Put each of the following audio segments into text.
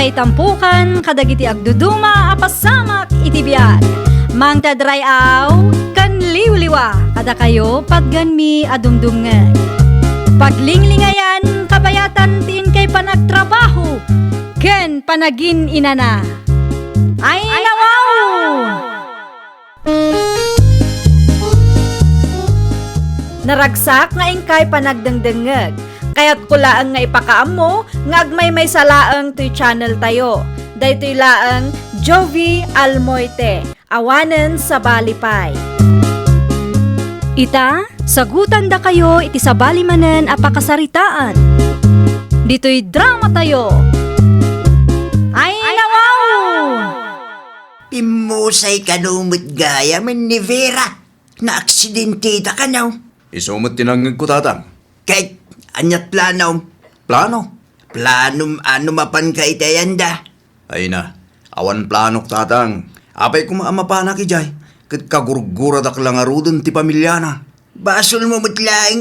kay tampukan kadagiti agduduma apasamak iti biag. Mang tadrayaw kan liwliwa kada kayo pagganmi adumdumngan. Paglinglingayan kabayatan tin kay panagtrabaho ken panagin inana. Ay nawaw! Naragsak nga ingkay panagdengdengeg. Kaya't kulaang nga ipakaam mo, nga agmay salaang to'y channel tayo. Daytoy laang Jovi Almoite, awanen sa balipay. Ita, sagutan da kayo iti sa balimanen apakasaritaan. Dito'y drama tayo. Ay nawaw! Pimusay ka numot gaya man ni Vera. Na-aksidentita ka naw. Isumot tinangag ko tatang. Kahit anyat plano. Plano? Planom ano mapan ka itayanda. Ay na, awan planok tatang. Apay kumaamapana ki jay. Kat kagurgurad ak lang arudon ti pamilyana. Basol mo matlaing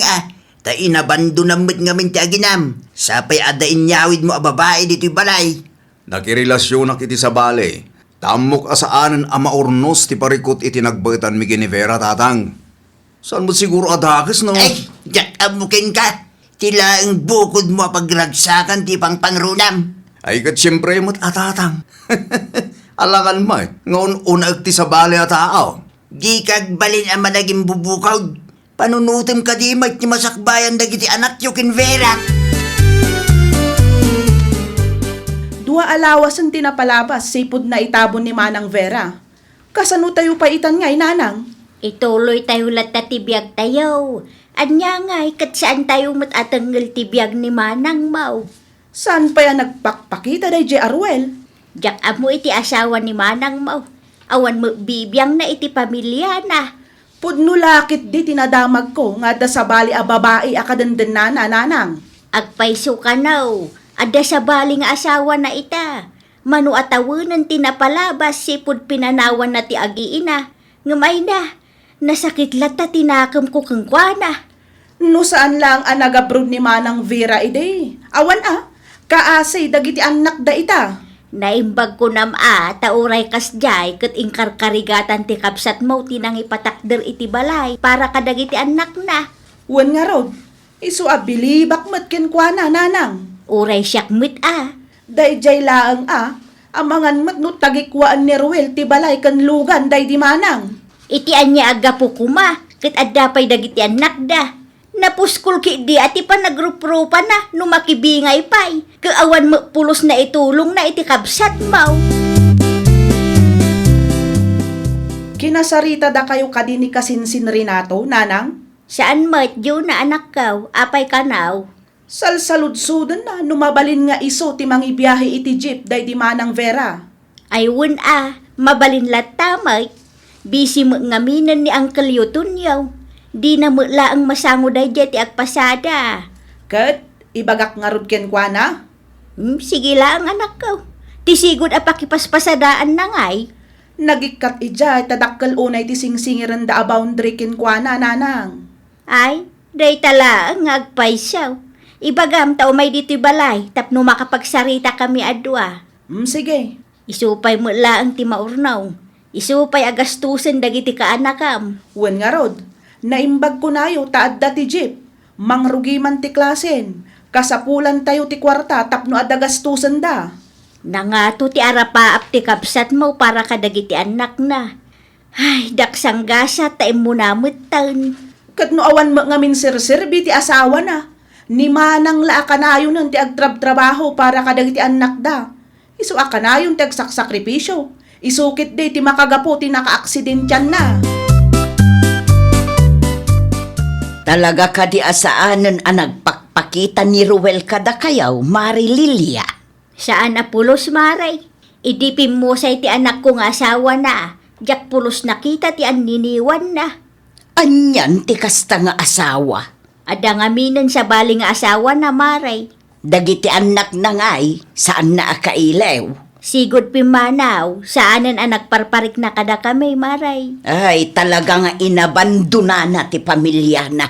Ta inabando na mo't ngamin ti aginam. Sapay ada inyawid mo a babae dito'y balay. Nakirelasyon ak iti sa bale. Tamok asaanan ama ornos ti parikot iti nagbaitan mi Ginevera tatang. Saan mo siguro adakis no? Ay, jak amukin ka. Tila ang bukod mo pagragsakan ti pang pangrunam. Ay kat siyempre mo't atatang. Alangan mo ngayon unag ti sa bale ataaw. Di kagbalin ang managing bubukaw. Panunutim ka di mat ni masakbayan dagiti anak yu kin Vera. Dua alawas ang tinapalabas, sipod na itabon ni Manang Vera. Kasano tayo pa itan ngay, Nanang? Ituloy tayo lata tibiyag tayo. Anya ngay, kat saan tayo matatanggal tibiyag ni Manang Mau? Saan pa yan nagpakpakita day J. Arwel? Jak amo iti asawa ni Manang Mau. Awan mo bibiyang na iti pamilya na. Pudno lakit di tinadamag ko nga da sa bali a babae akadandan na Nanang. Agpaiso ka naw. Ada sa baling asawa na ita. Manu atawanan tinapalabas sipod pinanawan na ti agiina. Ngamay na. Nasakit lata tinakam ko kang kwana. No saan lang ang nagabrod ni Manang Vera ide? Awan kaasay dagiti anak da ita. Naimbag ko nam tauray kas jay kat ingkarkarigatan ti kapsat mo tinang ipatakder iti balay para kadagiti anak na. Wan nga rod, isu abilibak matkin kwa na Nanang. Uray siyak mit Day jay laang amangan mat no tagikwaan ni Ruel ti balay kan lugan day di Manang. Iti anya aga po kuma, kat adapay dagiti anak da. Napuskol ki di ati pa nagrupropa na, numakibingay pay. Kaawan mo pulos na itulong na iti kabsat mau. Kinasarita da kayo kadini kasinsin Renato, Nanang? Saan matyo na anak kaw, apay kanaw? Salsaludsudan na, numabalin nga iso ti mangibiyahe iti jeep day di Manang Vera. Ayun mabalin latamay. Bisi mo ngaminan ni Uncle Yutunyaw. Di na mo laang masango day ti agpasada. Kat, ibagak nga rod ken kwa na? Sige lang anak ko. Tisigod apakipaspasadaan na ngay. Nagikat ija, tadakkel unay ti singsingiran da boundary ken kwa na Nanang. Ay, day tala ang agpaysaw. Ibagam tao may dito'y balay, tapno makapagsarita kami adwa. Sige. Isupay mo laang ti maurnaw. Isupay agastusin dagiti kaanakam. Wen nga rod, naimbag ko nayo taad da ti jeep. Mangrugi man ti klasen. Kasapulan tayo ti kwarta tapno adagastusan da. Nangato ti arapaap ti kapsat mo para kadagiti anak na. Ay, daksang gasa taim mo namit taon. Kat no awan mo ngamin sir-sirbi ti asawa na. Ni Manang la akanayon ti agtrab-trabaho para kadagiti anak da. Isu akanayon ti agsakripisyo. Isukit di ti makagapo ti naka-aksidentyan na. Talaga ka di asaanan ang nagpakpakita ni Ruel kada kayaw, Mari Lilia. Saan na pulos, Maray? Idipin mo sa iti anak kong asawa na. Jak pulos nakita ti aniniwan na. Anyan ti kasta nga asawa. Ada ngaminan sa baling asawa na, Maray. Dagiti anak na ngay, saan na akailew? Sigod pimanaw, saanan ang nagparparik na kada kami, Maray. Ay, talaga nga inabandona na ti pamilya na.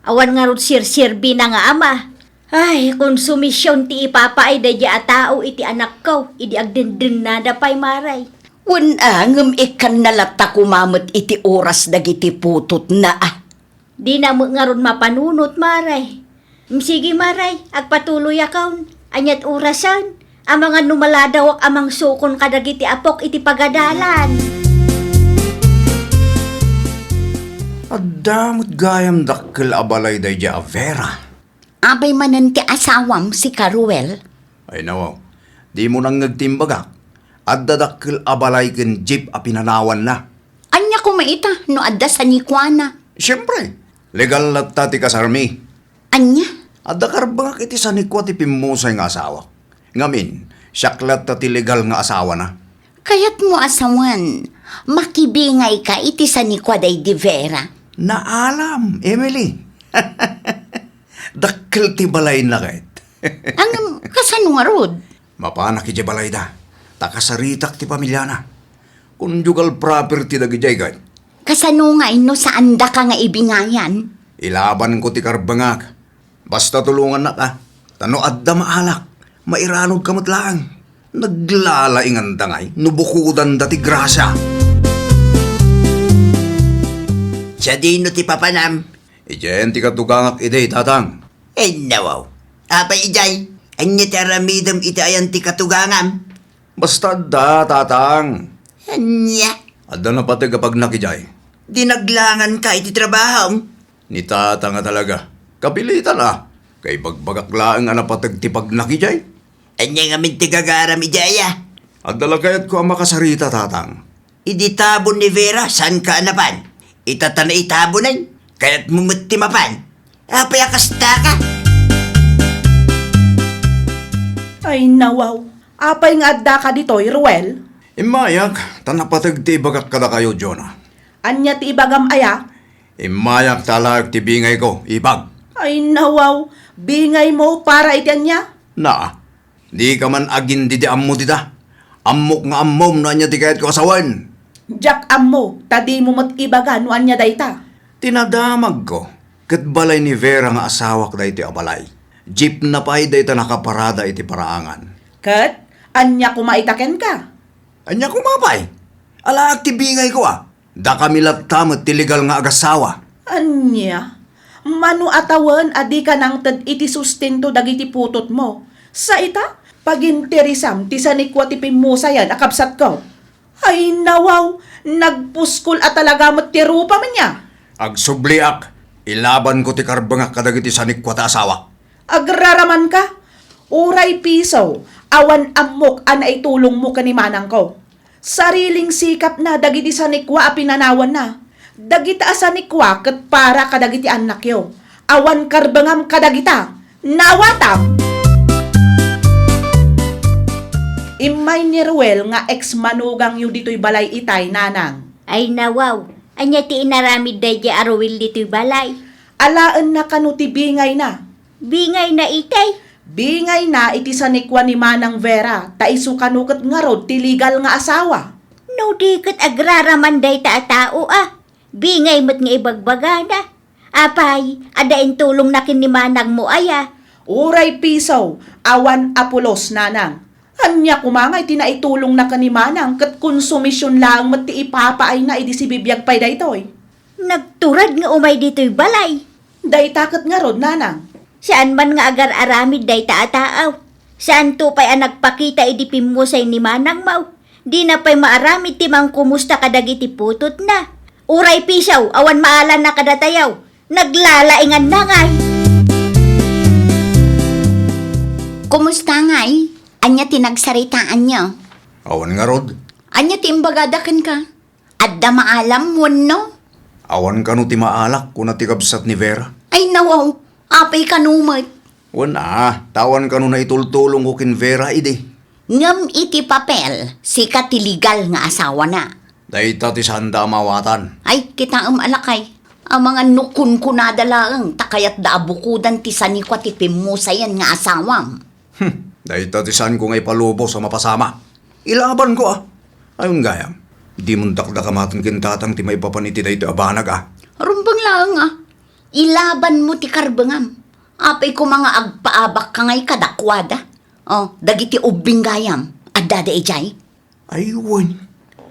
Awan nga rod sir-sirbi na nga ama. Ay, konsumisyon ti ipapaay da di a tao iti anak ko, idi agdendeng na da pa'y maray. Ngem ikan nalata kumamot iti oras dagiti putot na Di na mo nga ron mapanunot maray. Sige maray, agpatuloy akaon, anyat orasan, ang mga numaladawak amang sukon kadagiti apok iti pagadalan. Adamot gayam dakkel abalay day ja Vera. Abay manan ti asawam si Karuel. Ay nawaw, di mo nang nagtimbagak. At dadakkel abalay ken jeep a pinanawan na. Anya ko maita no adda sa Nikwana. Siyempre, legal na tati kasarmi. Anya? At dakarbangak iti sa nikwa ti pimusay nga asawa. Ngamin, syaklat tati legal nga asawa na. Kayat mo asawan, makibingay ka iti sa Nikwaday di Vera. Naalam, Emily. Dakkel ti balay na kahit. Ang kasano nga rod? Mapanak iti balay da. Takasaritak ti pamilya na. Conjugal property da gijay kahit. Kasano nga ino sa anda ka nga ibingayan? Ilaban ko ti karbangak. Basta tulungan na ka. Tano adda maalak. Mairanod ka matlaang. Naglalaingan da ngay. Nubukudan da ti grasya. Sa dino ti papanam. Ijen ti katugangak ide tatang. Nawaw. Apay ijay. Anya ti aramidam iti ayan ti katugangam. Basta da tatang. Anya. Adda na pati kapag nakijay. Dinaglangan ka iti trabaho. Ni tata nga talaga. Kapilitan Kay bagbagaklaan nga napatag ti pag nakijay. Anya nga min ti gagaram ijaya. Adda kayat ko ang makasarita tatang. Idi tabon ni Vera, saan ka anapan? Itatana itabonan. Kaya't mumutimapan. Apay akasta ka. Ay nawaw, apay nga adda ka ditoy, Ruel. Imayak, tanapatag ti bagak kada kayo, Jonah. Anya ti ibagam aya? Imayak talag ti bingay ko, ibag. Ay nawaw, bingay mo para iti anya? Di ka man agin di ammo dita. Ammok nga ammom na anya ti kayat ko asawan. Jack ammo, tadi mo mat ibaga no anya dayta. Tinadamag ko, kat balay ni Vera nga asawak da iti abalay. Jeep na pa'y da ita nakaparada iti paraangan. Kat, anya kumaitaken ka. Anya kumapay. Alaak ti bingay ko Da kami laptamot ti legal nga agasawa. Anya, manu atawan adi ka nang tad iti sustento dagiti putot mo. Sa ita, paginterisam ti sanikwa ti pimusayan akabsat ko. Ay nawaw, nagpuskol at talaga mat ti rupa man niya. Agsubliak, ilaban ko ti karbangak kadagiti sanikwa ta asawa. Agraraman ka, uray piso, awan amok ana itulong mo kanimanang ko. Sariling sikap na dagiti sanikwa a pinanawan na. Dagita asanikwa ket para kadagiti anak yo. Awan karbangam kadagita. Nawatam! Imay ni Ruel nga ex-manugang yu dito'y balay itay, nanang. Ay nawaw, anya ti inaramid da di arowil dito'y balay. Alaan na kanuti bingay na. Bingay na itay. Bingay na iti sanikwa ni Manang Vera, taiso kanukat nga rod ti legal nga asawa. No di kat agraraman day ta tao Bingay mo't nga ibagbaga na. Apay, adain tulong na kinimanang mo aya. Uray piso, awan apulos, nanang. Anya kumangay tinaitulong na kanimanang kat konsumisyon lang mati ipapaay na idi si bibiyag pay daytoy. Nagturad nga umay dito'y balay. Day takot nga rod, nanang. Saan man nga agar aramid day taataaw. Saan to pa'y nagpakita idipim mo say ni Manang Mau. Di na pa'y maaramid timang kumusta kadagiti putot na. Uray pisaw, awan maalan na kadatayaw. Naglalaingan na ngay. Kumusta ngay? Anya tinagsaritaan niyo? Awan nga rod. Anya timbagadakan ka? Adda maalam mo no? Awan ka no ti maalak kung natikabsat ni Vera. Ay nawaw, apay kanumat. Wana, tawan ka no na itultulong ko kin Vera ide. Ngam iti papel, sikat ti legal nga asawa na. Dahita ti sanda mawatan. Ay, kita alakay. Ang mga nukun ko nadalaang takayat da abukudan ti sanikwa ti pimusayan nga asawam. Dahita ti san ko ngay palubo sa mapasama. Ilaban ko Ayun gayam, di mong dakdakamatan kintatang ti may papaniti dahito abanag Rumbang lang Ilaban mo ti karbangam. Apay ko mga agpaabak ka ngay kadakwada. Oh, dagiti ubing gayam. Adda da ijay. Aywan,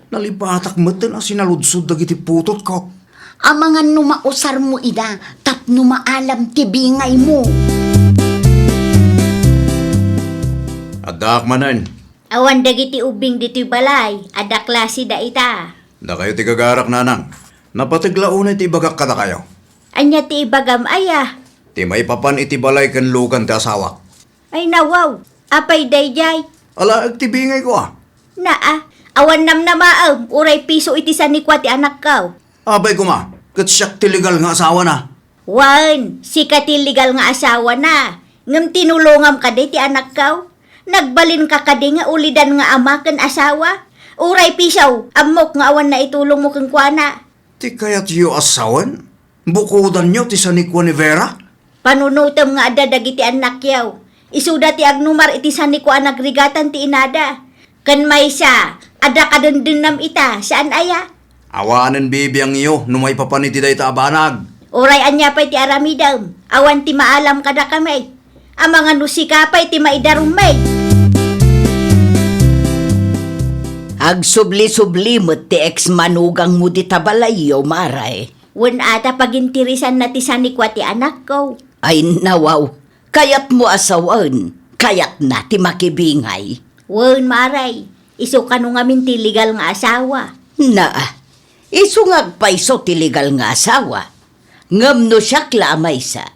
nalipatak matan ang sinaludsod dagiti putot ko. Ang mga numausar mo ida, tapno maalam ti bingay mo. Adak manan, Awan dagiti ubing dito'y balay, ada klase da ita. da kayo ti gagarak nanang. Napatiglaunay ti bagak kada kayo. Anya ti ibagam aya. Ti may papan iti balay kan lugan ti asawa. Ay nawaw, apay dayjay. Ala, agtibingay ko ah. Naa, awan namnamaam, uray piso iti sanikwa ti anak kaw. Abay ko ma, katsyak ti legal nga asawa na. Wan, sikat ti legal nga asawa na. Ngam tinulongam ka ti anak kaw. Nagbalin ka kadi nga ulidan nga ama ken asawa. Uray pisaw, amok nga awan na itulong mo keng kuana. Ti kayat yu asawan? Bukudan nyo ti sanikwa ni Vera? Panunutom nga ada dagiti anak yaw. Isuda ti agnumar iti sanikwa nagrigatan ti inada. Ken maysa, ada kadendennam ita, saan aya? Awanan bibiyang iyo, numay papan iti day abanag. Uray anya pa'y ti aramidam, awan ti maalam kada kamay. Ang mga nusika pa'y ti maidarumay. Agsubli-subli mo ti ex-manugang mo di tabalayo, maray. Wen ata pagintirisan na ti sanikwa ti anak ko. Ay nawaw, kayat mo asawan, kayat na ti makibingay. Wen maray, iso kanu ngamin ti legal nga asawa. Na, isungag paiso ti legal nga asawa. Ngam no siya klamay sa,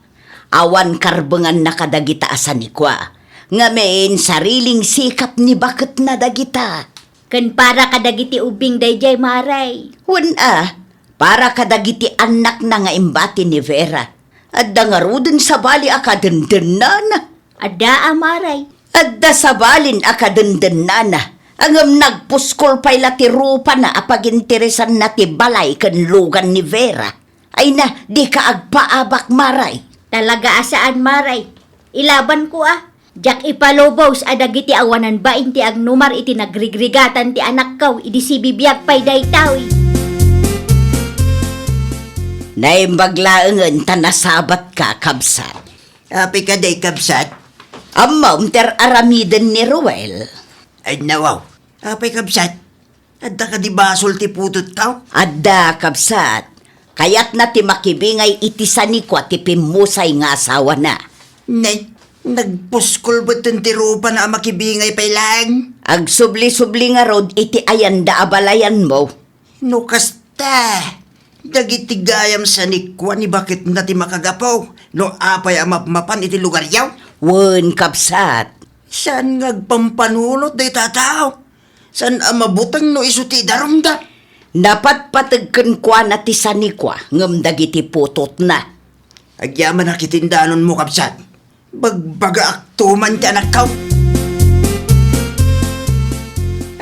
awan karbengan na kadagita asanikwa. Ngamin sariling sikap ni bakit na dagita. Ken para kadagiti ubing dayjay maray. Para kadagiti anak na nga imbati ni Vera. Adda nga rudin sa bali akadendenan. Ada amaray. Adda sa balin akadendenan. Angam nagpuskol pa'y lati rupa na apaginteresan na ti balay kan lugan ni Vera. Ay na, di ka agpaabak maray. Talaga asaan maray. Ilaban ko ah. Jak ipalobos adagiti awanan ba inti agnumar iti nagrigregatan ti anak kaw idi si bibiyag pa'y daytawi. Naimbaglaangan tanasabat ka, kabsat. Api ka day kabsat. Amam ter aramiden ni Ruel. Ay nawaw. Api kabsat. Adda ka di basol ti putot tao. Adda, kabsat. Kayat na ti makibingay iti sanikwa ti pimusay nga asawa na. Nay, nagpuskol ba't ang tirupa na makibingay pa lang? Agsubli-subli nga rod iti ayanda abalayan mo. No kasta. Dagiti gayam sa nikwa ni bakit na ti makagapaw. No apay amapmapan iti lugar yaw. Wen, kabsat. Saan ngagpampanunot day tataw? Saan amabutang no iso ti darumda? Napatpatagkan kwa na ti sanikwa ngam dagiti putot na. Agyaman na kitindanon mo kabsat. Bagbaga aktuman ti anak kaw.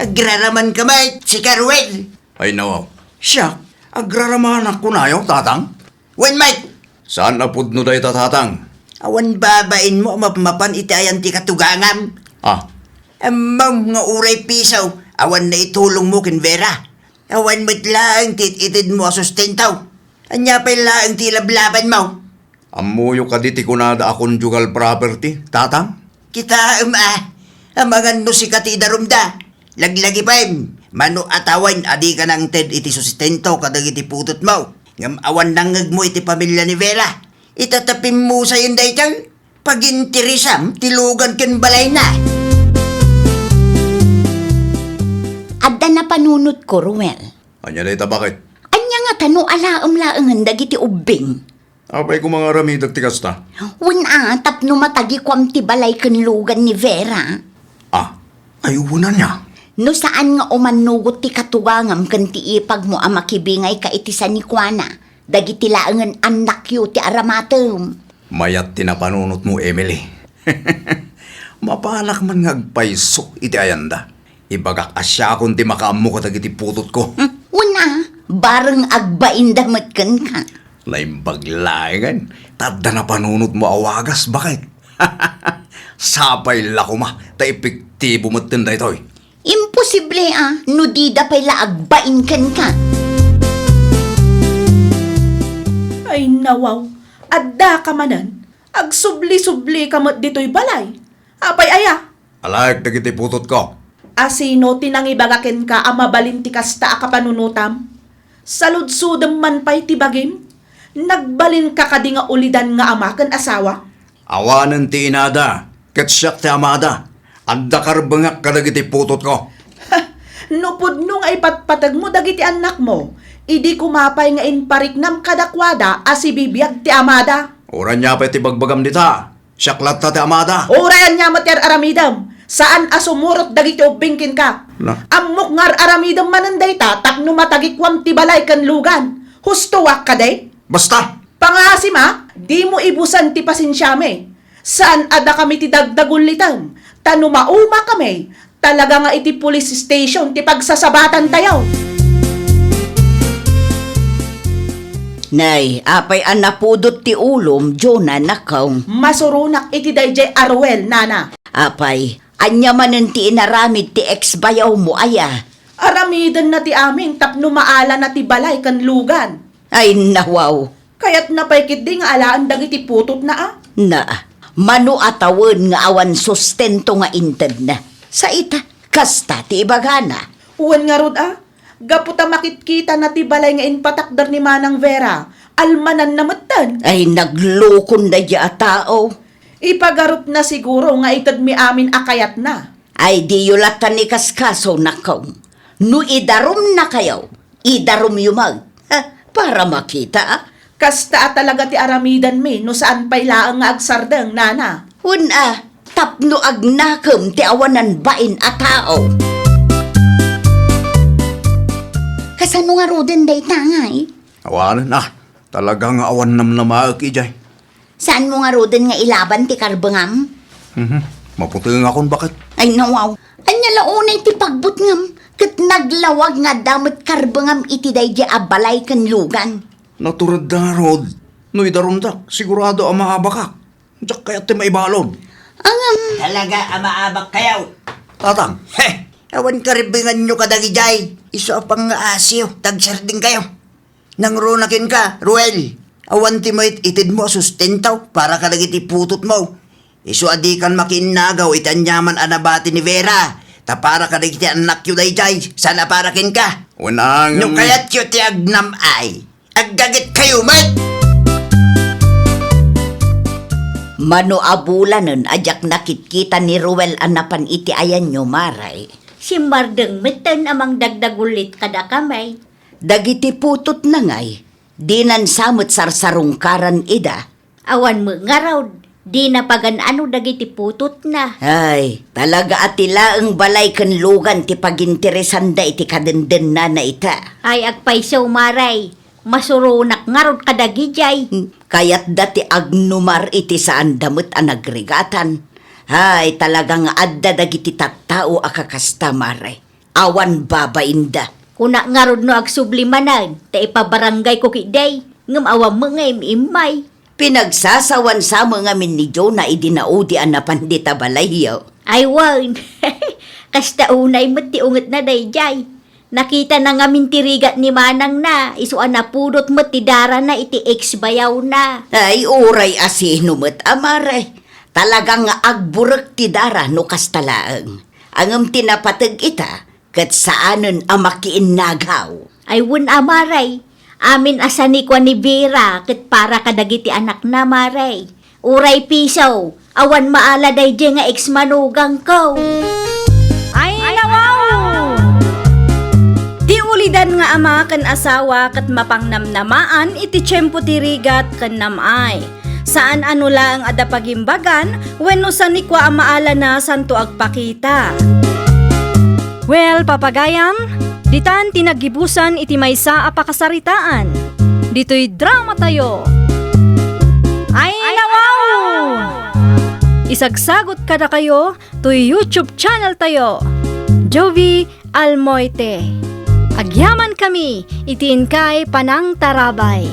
Agraraman ka mate, si Carwell. Ay nawaw, siya, agraramahan ako na yung tatang. Wen mate, Saan na pudno day tatatang? awan babain mo mapmapan iti ayan ti katugangam. Ah, Amaw nga uray pisaw, awan na itulong mo kin Vera. Awan mo't laang tititid mo asustentaw. Anya pa laang ti lablaban mo. amuyo ka di ti kunada a conjugal property, tatang? Kita amangan no si kati darumda. Laglagi pa mano atawan adi ka ng ted iti sustento kadag iti putot mo. Ngam awan nangag mo iti pamilya ni Vera. Itatapim mo sa yun daytang pagintirisam tilugan ken balay na. Adda na panunot ko, Ruel. Anya day bakit? Anya nga tano alaam-laangan dagiti ubing. Apay ko mga ramidag ti kasta. Tap no matagi kwam ti balay kan lugan ni Vera. Ah, ayunan niya. No saan nga umanugot ti katugangam kan ti ipag mo ang makibingay ka iti sa nikwana. Dagiti laangan anak yu ti aramatem. Mayat tinapanunot mo, Emily. Mapalak man ngagpaysok iti ayanda. Ibagak asya kung ti makaammo ka iti putot ko. Bareng agbain damat kan ka. Laimbaglaengan, tadda na panunot mo awagas, bakit? Sapay lakuma, ta epektibo mo tinday to'y. Imposible no di da pay laagbain kan ka. Ay nawaw, adda ka manan. Ag subli-subli kamot dito'y balay. Apay aya. Alayag dagiti putot ko. Asino tinangibagaken ka ama balinti kasta a kapanunutam? Saludsudem man pa'y tibagim? Nagbalin ka kadi nga ulidan nga ama ken asawa? Awanan ti inada, katsyak ti amada. Adda karbangak kadagiti putot ko. Nupod nung ay patpatag mo dagiti anak mo, idi kumapay nga inpariknam kadakwada asibibiyag ti amada. Oran niya pa ti bagbagam dita. Siyaklat ta ti amada. Urayan niya mater aramidam, saan asumurot dagiti ubingkin ka? Na? Amok ngar aramidam mananday ta, tapno matagikwam ti balay kan lugan. Hustuwak ka day? Basta! Pangasim ha, di mo ibusan ti pasinsyame. Saan ada kami ti dagdagulitan? Tano mauma kami, talaga nga iti police station ti pagsasabatan tayo. Nay, apay an napudot ti ulom, Jona nakaw. Masurunak iti dayjay Arwel, nana. Apay, anya manen ti inaramid ti ex-bayaw mo aya. Aramidan na ti amin tapno maala na ti balay kan lugan. Ay nawaw, Kaya't napaykit di nga alaan dagiti putot na ah. na mano atawon nga awan sustento nga inted na. Sa ita, kasta ti ibagana. Uwan nga rod ah. Gaputa makitkita na ti balay nga inpatakdar ni Manang Vera. Almanan na matan. Ay naglukon na ya tao. Ipagarot na siguro nga itad mi amin akayat na. Ay di yulatan ni kaskaso nakaw. No idarom na kayo, idarom yumag. Para makita ah. Kasta talaga ti aramidan mi no saan pa'y laang nga agsardeng, nana. Una, tapno agnakam ti awanan bain a tao. Kasano nga roden day tangay? Awanan na. Talagang awan nam na maag ijay. Saan mo nga roden nga ilaban ti karbangam? Maputi nga akong bakit. Ay nawaw, anya launay ti pagbut ngam, kat naglawag nga damot karbangam iti daydi abalay kan lugan. Naturad na rod. No idarundak, sigurado ang maabakak. Diyak kaya ti maibalod. Talaga amaabak kayaw. Tatang, Awan karibingan nyo kadagijay. Iso apang nga asyo. Tagsarding kayo. Nang runakin ka, Ruel. Awan ti mo itid mo sustentaw para kadagiti putot mo. Iso adi kan makinagaw itanyaman anabati ni Vera. Ta para kadagiti anak yu dayjay. Sana para kin ka. unang... Nyo kayat yu ti agnam ay. Aggagit kayo, mat! Mano abulanon ajak nakitkita ni Ruel anapan iti ayan nyo maray. Si Mardeng meten amang dagdagulit kada kamay. Dagiti putot na ngay, dinan samot sarsarungkaran ida. Awan mo nga raw, di na pagan-ano dagiti putot na. Ay, talaga atila ang balay kan lugan ti paginteresan da iti kadenden na ita. Ay agpaysaw maray, masurunak nga raw kadagijay. Kaya't dati agnumar iti saan damot ang nagrigatan. Ay, talagang adda dagiti tattao akakasta mare. Awan babainda. Kuna nga raw no agsublimanan, ta ipabarangay ko kiday, ngam awam mo nga imay. Pinagsasawan sa mga min ni Jonah idinaudi ang napandita balayyo. Ay wan, kasta unay mo ti unget na dayjay. Nakita na nga mintirigat ni Manang na, isuan na pudot mo ti dara na iti ex-bayaw na. Ay, uray asino mo't amare. Talagang agburek ti dara no kastalaang. Angam tinapatag ita, kat saanon amakiin nagaw. Ay wun amaray, amin asani kwa ni Vera, kat para kadagiti anak na maray. Uray pisaw, awan maala dayjay nga ex-manugang ko. Ay, nawaw! Di ulidan nga ama kan asawa kat mapangnamnamaan iti tiyempo tirigat kan namay. Saan ano lang ada pagimbagan wenno sani kwa amaala na santo agpakita. Well, papagayam, ditan tinagibusan iti maysa a pakasaritaan. Dito'y drama tayo. Ay, nawaw! Isagsagot kada kayo to YouTube channel tayo. Jovi Almoite. Agyaman kami, itiin kay Panang Tarabay.